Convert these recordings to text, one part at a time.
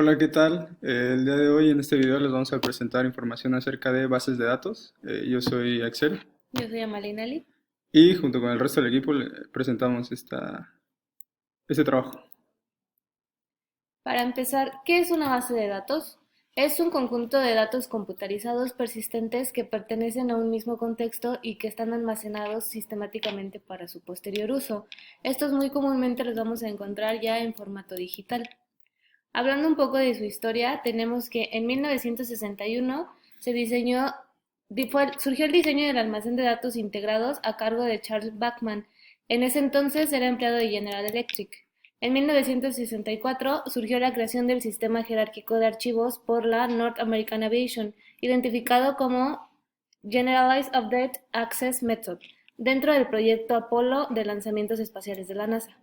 Hola, ¿qué tal? El día de hoy en este video les vamos a presentar información acerca de bases de datos. Yo soy Axel Yo soy Amalina Lee. y junto con el resto del equipo le presentamos este trabajo. Para empezar, ¿qué es una base de datos? Es un conjunto de datos computarizados persistentes que pertenecen a un mismo contexto y que están almacenados sistemáticamente para su posterior uso. Estos muy comúnmente los vamos a encontrar ya en formato digital. Hablando un poco de su historia, tenemos que en 1961 se diseñó, surgió el diseño del almacén de datos integrados a cargo de Charles Backman. En ese entonces era empleado de General Electric. En 1964 surgió la creación del sistema jerárquico de archivos por la North American Aviation, identificado como Generalized Update Access Method, dentro del proyecto Apollo de lanzamientos espaciales de la NASA.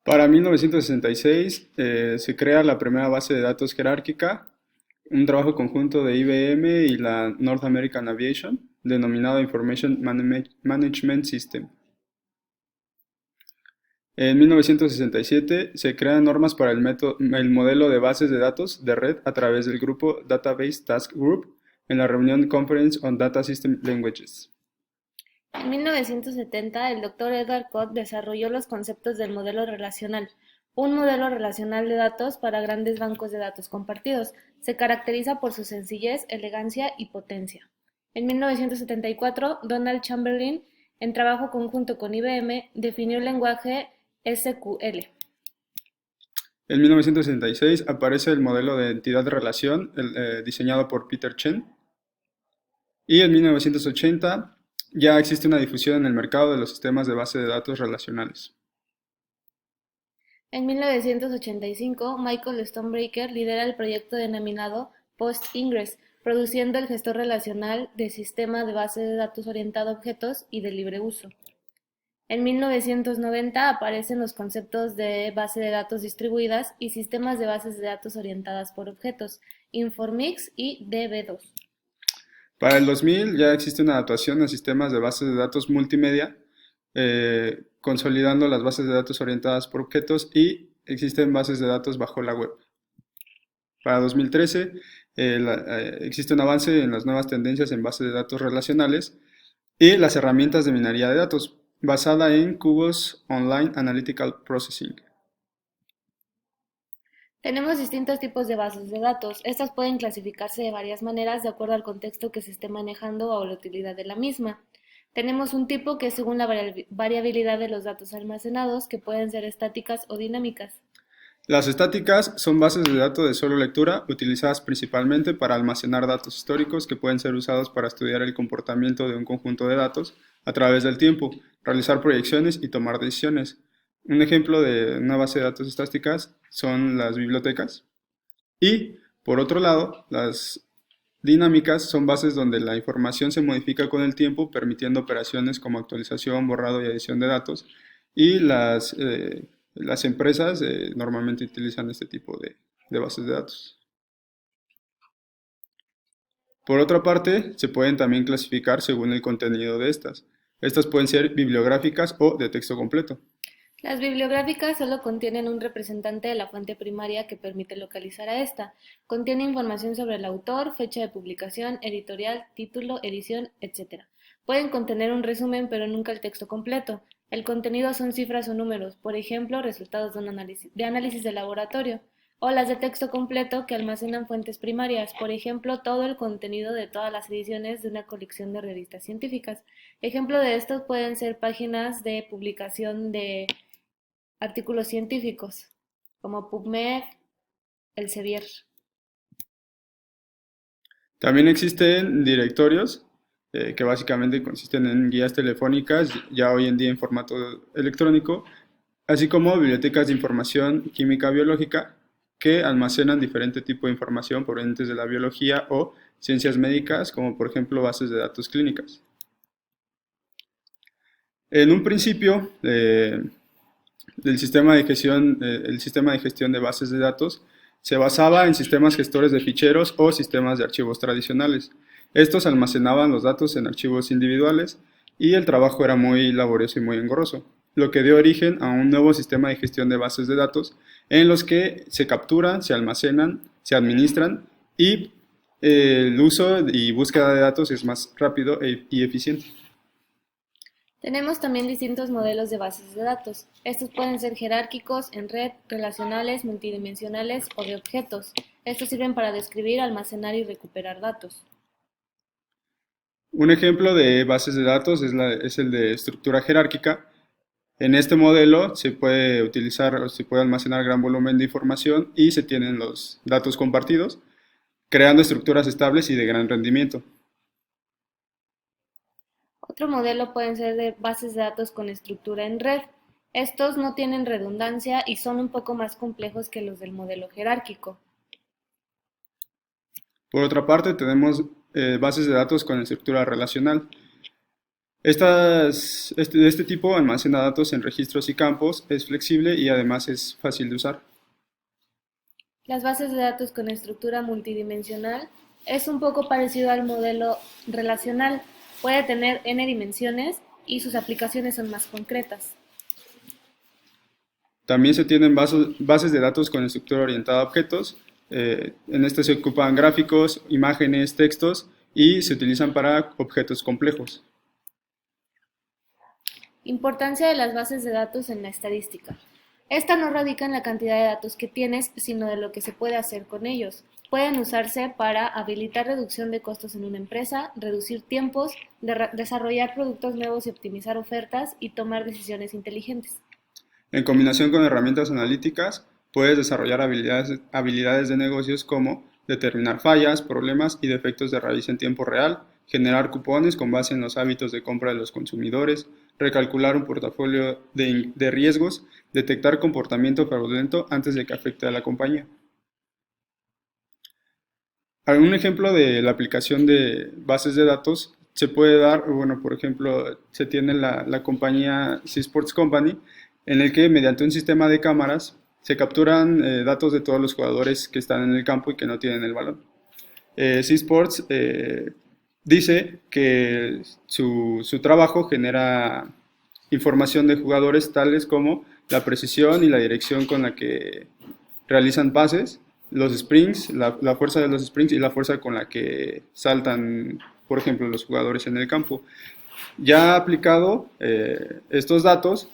Para 1966 se crea la primera base de datos jerárquica, un trabajo conjunto de IBM y la North American Aviation, denominado Information Management System. En 1967 se crean normas para el modelo de bases de datos de red a través del grupo Database Task Group en la reunión Conference on Data System Languages. En 1970, el Dr. Edward Codd desarrolló los conceptos del modelo relacional, un modelo relacional de datos para grandes bancos de datos compartidos. Se caracteriza por su sencillez, elegancia y potencia. En 1974, Donald Chamberlain, en trabajo conjunto con IBM, definió el lenguaje SQL. En 1966 aparece el modelo de entidad-relación diseñado por Peter Chen. Y en 1980 ya existe una difusión en el mercado de los sistemas de base de datos relacionales. En 1985, Michael Stonebraker lidera el proyecto denominado PostIngress, produciendo el gestor relacional de sistema de base de datos orientado a objetos y de libre uso. En 1990 aparecen los conceptos de base de datos distribuidas y sistemas de bases de datos orientadas por objetos, Informix y DB2. Para el 2000 ya existe una adaptación a sistemas de bases de datos multimedia, consolidando las bases de datos orientadas por objetos y existen bases de datos bajo la web. Para 2013 existe un avance en las nuevas tendencias en bases de datos relacionales y las herramientas de minería de datos, basada en Cubos Online Analytical Processing. Tenemos distintos tipos de bases de datos. Estas pueden clasificarse de varias maneras de acuerdo al contexto que se esté manejando o la utilidad de la misma. Tenemos un tipo que es según la variabilidad de los datos almacenados, que pueden ser estáticas o dinámicas. Las estáticas son bases de datos de solo lectura, utilizadas principalmente para almacenar datos históricos que pueden ser usados para estudiar el comportamiento de un conjunto de datos a través del tiempo, realizar proyecciones y tomar decisiones. Un ejemplo de una base de datos estáticas son las bibliotecas. Y, por otro lado, las dinámicas son bases donde la información se modifica con el tiempo, permitiendo operaciones como actualización, borrado y adición de datos. Y las empresas normalmente utilizan este tipo de bases de datos. Por otra parte, se pueden también clasificar según el contenido de estas. Estas pueden ser bibliográficas o de texto completo. Las bibliográficas solo contienen un representante de la fuente primaria que permite localizar a esta. Contiene información sobre el autor, fecha de publicación, editorial, título, edición, etc. Pueden contener un resumen, pero nunca el texto completo. El contenido son cifras o números, por ejemplo, resultados de análisis de laboratorio, o las de texto completo que almacenan fuentes primarias, por ejemplo, todo el contenido de todas las ediciones de una colección de revistas científicas. Ejemplo de estos pueden ser páginas de publicación de artículos científicos, como PubMed, Elsevier. También existen directorios que básicamente consisten en guías telefónicas, ya hoy en día en formato electrónico, así como bibliotecas de información química biológica que almacenan diferente tipo de información provenientes de la biología o ciencias médicas, como por ejemplo bases de datos clínicas. En un principio, el sistema de gestión de bases de datos se basaba en sistemas gestores de ficheros o sistemas de archivos tradicionales. Estos almacenaban los datos en archivos individuales y el trabajo era muy laborioso y muy engorroso, lo que dio origen a un nuevo sistema de gestión de bases de datos en los que se capturan, se almacenan, se administran y el uso y búsqueda de datos es más rápido y eficiente. Tenemos también distintos modelos de bases de datos. Estos pueden ser jerárquicos, en red, relacionales, multidimensionales o de objetos. Estos sirven para describir, almacenar y recuperar datos. Un ejemplo de bases de datos es el de estructura jerárquica. En este modelo se puede utilizar o se puede almacenar gran volumen de información y se tienen los datos compartidos, creando estructuras estables y de gran rendimiento. Otro modelo pueden ser de bases de datos con estructura en red. Estos no tienen redundancia y son un poco más complejos que los del modelo jerárquico. Por otra parte, tenemos bases de datos con estructura relacional. De este tipo almacena datos en registros y campos, es flexible y además es fácil de usar. Las bases de datos con estructura multidimensional es un poco parecido al modelo relacional. Puede tener n dimensiones y sus aplicaciones son más concretas. También se tienen bases de datos con estructura orientada a objetos. En este se ocupan gráficos, imágenes, textos y se utilizan para objetos complejos. Importancia de las bases de datos en la estadística. Esta no radica en la cantidad de datos que tienes, sino de lo que se puede hacer con ellos. Pueden usarse para habilitar reducción de costos en una empresa, reducir tiempos, desarrollar productos nuevos y optimizar ofertas y tomar decisiones inteligentes. En combinación con herramientas analíticas, puedes desarrollar habilidades de negocios como determinar fallas, problemas y defectos de raíz en tiempo real, generar cupones con base en los hábitos de compra de los consumidores, recalcular un portafolio de riesgos, detectar comportamiento fraudulento antes de que afecte a la compañía. Un ejemplo de la aplicación de bases de datos se puede dar, bueno, por ejemplo, se tiene la compañía Sports Company, en el que mediante un sistema de cámaras se capturan datos de todos los jugadores que están en el campo y que no tienen el balón. Sports dice que su trabajo genera información de jugadores tales como la precisión y la dirección con la que realizan pases, los sprints, la fuerza de los sprints y la fuerza con la que saltan, por ejemplo, los jugadores en el campo. Ya aplicado, estos datos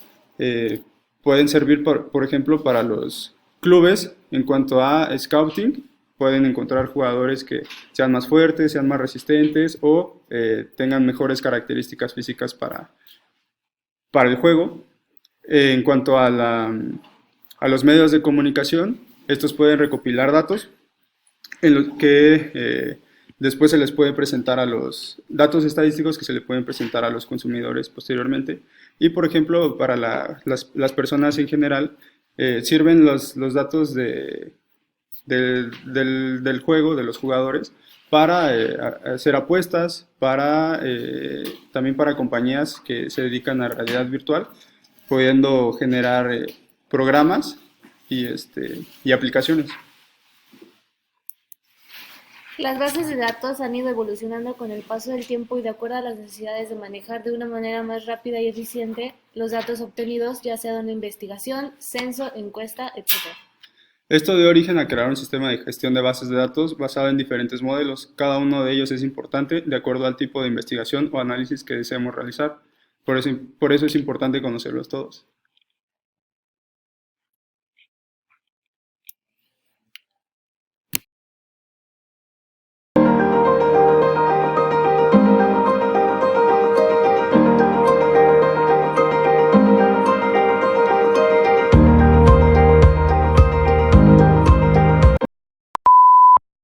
pueden servir, por ejemplo, para los clubes en cuanto a scouting. Pueden encontrar jugadores que sean más fuertes, sean más resistentes o tengan mejores características físicas para el juego. En cuanto a los medios de comunicación, estos pueden recopilar datos en los que después se les puede presentar a los datos estadísticos que se le pueden presentar a los consumidores posteriormente. Y por ejemplo, para las personas en general, sirven los datos del juego, de los jugadores, para hacer apuestas, también para compañías que se dedican a realidad virtual, pudiendo generar programas y aplicaciones. Las bases de datos han ido evolucionando con el paso del tiempo y de acuerdo a las necesidades de manejar de una manera más rápida y eficiente los datos obtenidos, ya sea de una investigación, censo, encuesta, etc. Esto dio origen a crear un sistema de gestión de bases de datos basado en diferentes modelos. Cada uno de ellos es importante de acuerdo al tipo de investigación o análisis que deseemos realizar. Por eso es importante conocerlos todos.